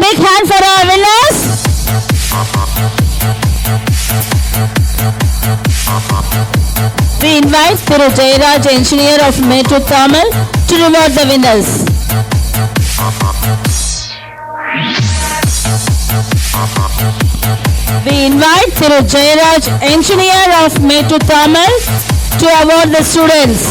big hand for our winners. We invite Thiru Jayaraj, engineer of Metro Tamil, to reward the winners. We invite Thiru Jayaraj, engineer of Metro Tamil, to award the students.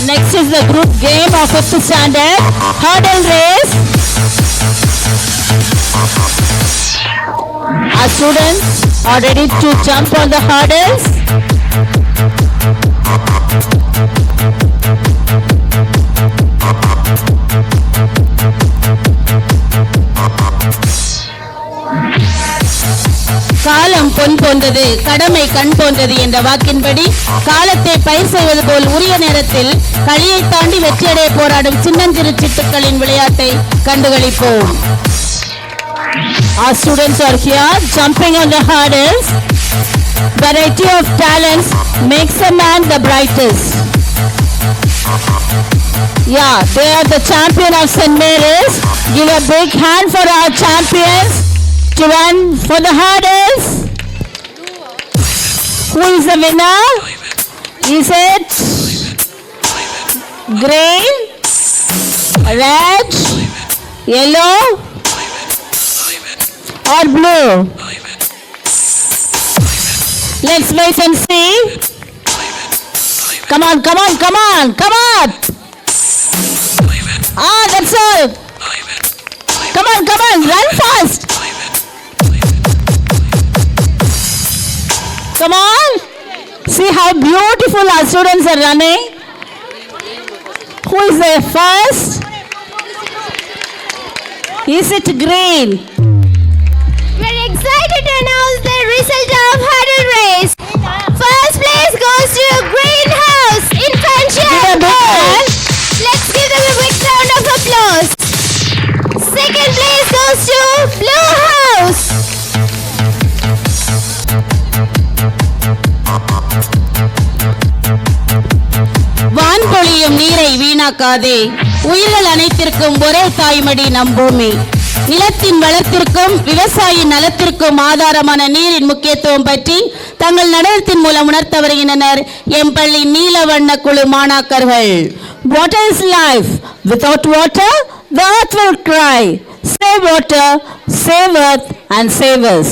Next is the group game of 5th standard, hurdle race. Our students are ready to jump on the hurdles. காலம் பொன் போன்றது, கடமை கண் போன்றது என்ற வாக்கின்படி காலத்தை பயிர் செய்வது போல் உரிய நேரத்தில் களியை தாண்டி வெற்றியடைய போராடும் சின்னஞ்சிறு சிட்டுக்களின் விளையாட்டை கண்டுகளிப்போம். Our students are here jumping on the hurdles. Variety of talents makes a man the brightest. Yeah, they are the champion of St. Mary's. Give a big hand for our champions to run for the hurdles. Who is the winner? Is it green, red, yellow or blue? Let's wait and see. Come on, come on, come on, come on. Ah, that's all. Come on, come on, run fast. Come on. See how beautiful our students are running. Who is there first? Is it green? We're excited to announce the result of hurdle race. First place goes to Greenhouse in Panchayat. Let's give them a big round of applause. Second place goes to Blue House. வான் பொழியும் நீரை வீணாக்காதே, உயிர்கள் அனைத்திற்கும் ஒரே தாய்மடி நம் பூமி. நிலத்தின் வளத்திற்கும் விவசாய நலத்திற்கும் ஆதாரமான நீரின் முக்கியத்துவம் பற்றி தங்கள் நடனத்தின் மூலம் உணர்த்த வருகின்றனர் எம் பள்ளி நீலவண்ண குழு மாணாக்கர்கள். Water is life. Without water, the earth will cry. Save water, save earth and save us.